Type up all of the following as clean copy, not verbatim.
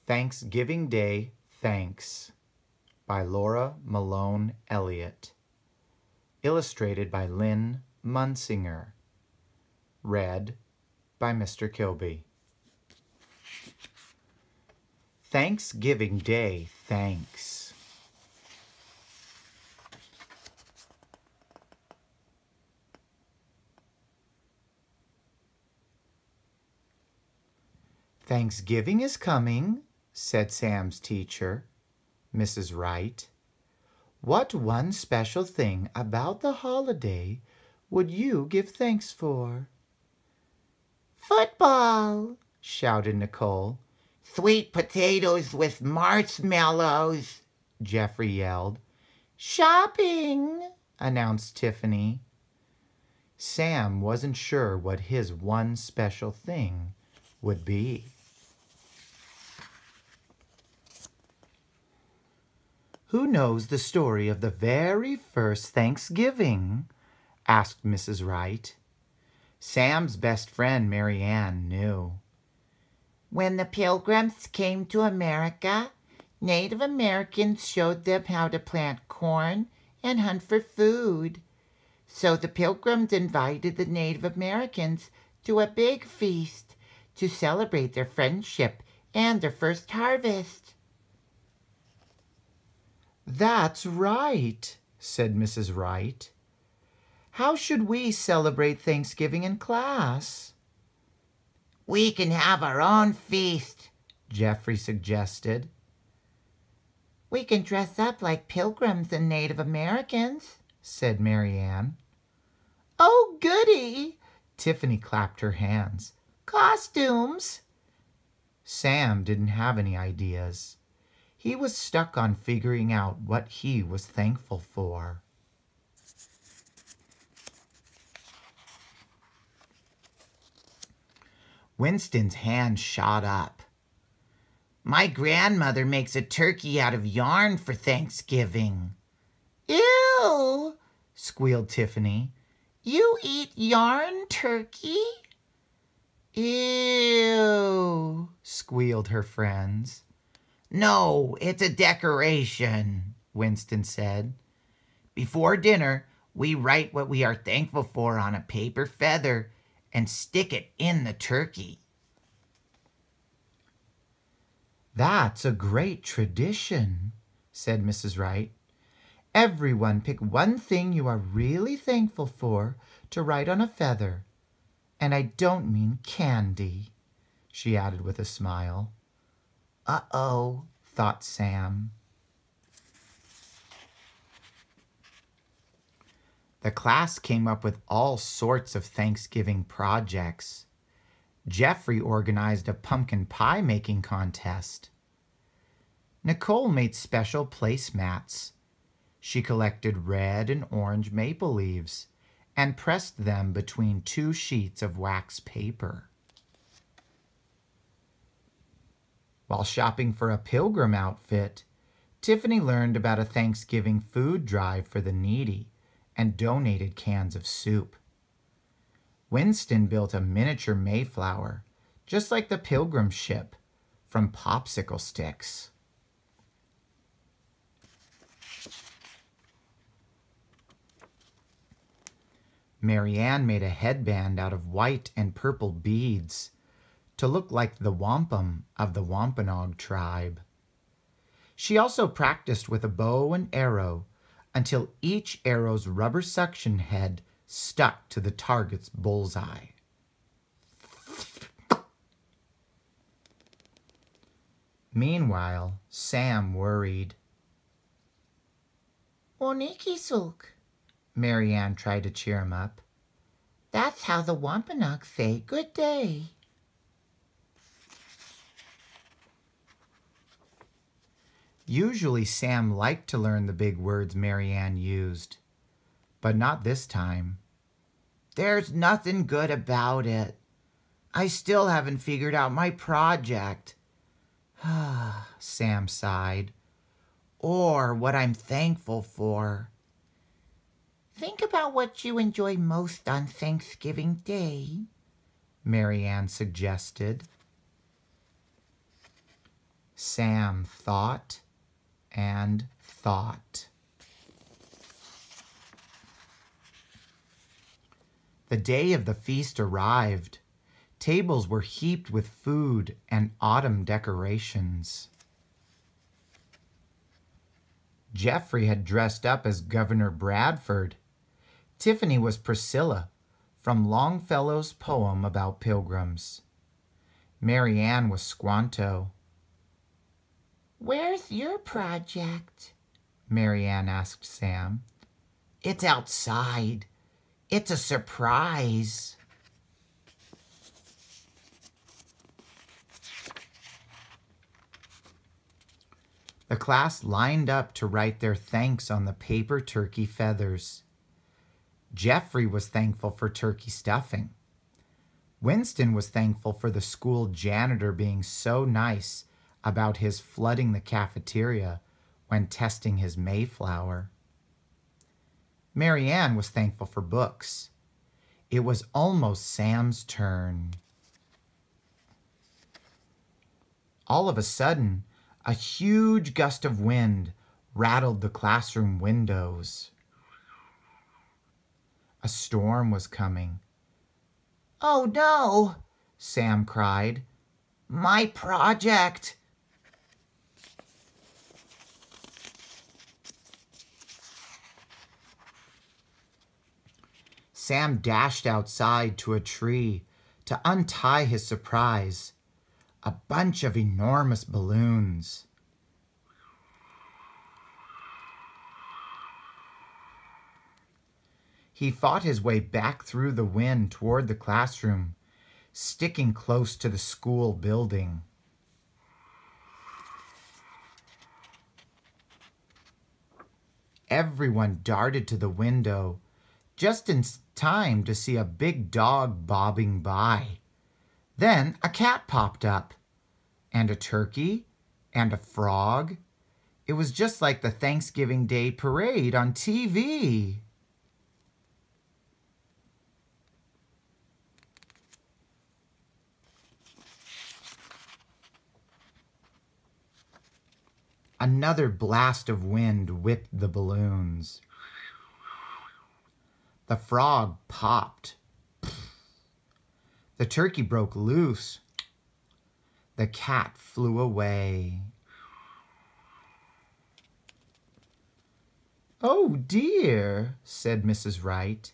Thanksgiving Day Thanks by Laura Malone Elliott. Illustrated by Lynn Munsinger. Read by Mr. Kilby. Thanksgiving Day Thanks. Thanksgiving is coming, said Sam's teacher, Mrs. Wright. What one special thing about the holiday would you give thanks for? Football, shouted Nicole. Sweet potatoes with marshmallows, Jeffrey yelled. Shopping, announced Tiffany. Sam wasn't sure what his one special thing would be. Who knows the story of the very first Thanksgiving? Asked Mrs. Wright. Sam's best friend, Mary Ann, knew. When the Pilgrims came to America, Native Americans showed them how to plant corn and hunt for food. So the Pilgrims invited the Native Americans to a big feast to celebrate their friendship and their first harvest. That's right, said Mrs. Wright. How should we celebrate Thanksgiving in class? We can have our own feast, Jeffrey suggested. We can dress up like Pilgrims and Native Americans, said Mary Ann. Oh, goody! Tiffany clapped her hands. Costumes! Sam didn't have any ideas. He was stuck on figuring out what he was thankful for. Winston's hand shot up. My grandmother makes a turkey out of yarn for Thanksgiving. Ew, squealed Tiffany. You eat yarn turkey? Ew, squealed her friends. No, it's a decoration, Winston said. Before dinner, we write what we are thankful for on a paper feather and stick it in the turkey. That's a great tradition, said Mrs. Wright. Everyone pick one thing you are really thankful for to write on a feather. And I don't mean candy, she added with a smile. Uh-oh, thought Sam. The class came up with all sorts of Thanksgiving projects. Jeffrey organized a pumpkin pie making contest. Nicole made special placemats. She collected red and orange maple leaves and pressed them between 2 sheets of wax paper. While shopping for a pilgrim outfit, Tiffany learned about a Thanksgiving food drive for the needy and donated cans of soup. Winston built a miniature Mayflower, just like the Pilgrim ship, from popsicle sticks. Mary Ann made a headband out of white and purple beads to look like the wampum of the Wampanoag tribe. She also practiced with a bow and arrow until each arrow's rubber suction head stuck to the target's bullseye. Meanwhile, Sam worried. Onikisuk, Mary Ann tried to cheer him up. That's how the Wampanoag say good day. Usually Sam liked to learn the big words Mary Ann used, but not this time. There's nothing good about it. I still haven't figured out my project. Sam sighed. Or what I'm thankful for. Think about what you enjoy most on Thanksgiving Day, Mary Ann suggested. Sam thought and thought. The day of the feast arrived. Tables were heaped with food and autumn decorations. Jeffrey had dressed up as Governor Bradford. Tiffany was Priscilla, from Longfellow's poem about pilgrims. Mary Ann was Squanto. "Where's your project?" Mary Ann asked Sam. "It's outside. It's a surprise." The class lined up to write their thanks on the paper turkey feathers. Jeffrey was thankful for turkey stuffing. Winston was thankful for the school janitor being so nice about his flooding the cafeteria when testing his Mayflower. Mary Ann was thankful for books. It was almost Sam's turn. All of a sudden, a huge gust of wind rattled the classroom windows. A storm was coming. "Oh no!" Sam cried. "My project!" Sam dashed outside to a tree to untie his surprise, a bunch of enormous balloons. He fought his way back through the wind toward the classroom, sticking close to the school building. Everyone darted to the window, just in time to see a big dog bobbing by. Then a cat popped up, and a turkey, and a frog. It was just like the Thanksgiving Day parade on TV. Another blast of wind whipped the balloons. The frog popped. The turkey broke loose. The cat flew away. "Oh dear," said Mrs. Wright.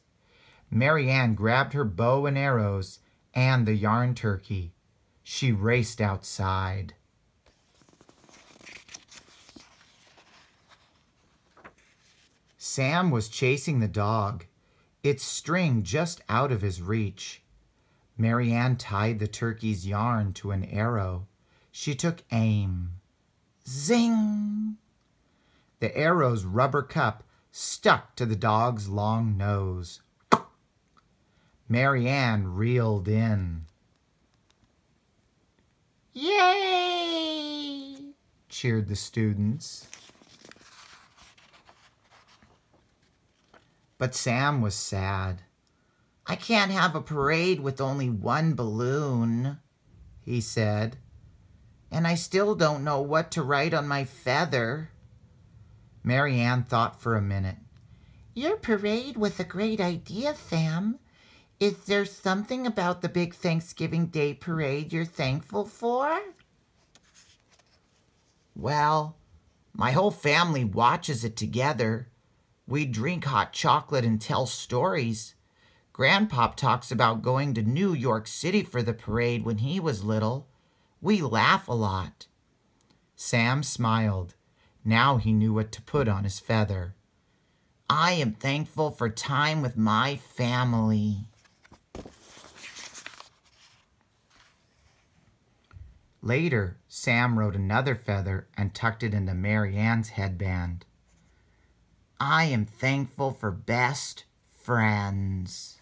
Mary Ann grabbed her bow and arrows and the yarn turkey. She raced outside. Sam was chasing the dog, its string just out of his reach. Mary Ann tied the turkey's yarn to an arrow. She took aim. Zing! The arrow's rubber cup stuck to the dog's long nose. Mary Ann reeled in. "Yay!" cheered the students. But Sam was sad. "I can't have a parade with only one balloon," he said. "and I still don't know what to write on my feather." Mary Ann thought for a minute. "Your parade was a great idea, Sam. Is there something about the big Thanksgiving Day parade you're thankful for?" "Well, my whole family watches it together. We drink hot chocolate and tell stories. Grandpop talks about going to New York City for the parade when he was little. We laugh a lot." Sam smiled. Now he knew what to put on his feather. "I am thankful for time with my family." Later, Sam wrote another feather and tucked it into Mary Ann's headband. "I am thankful for best friends."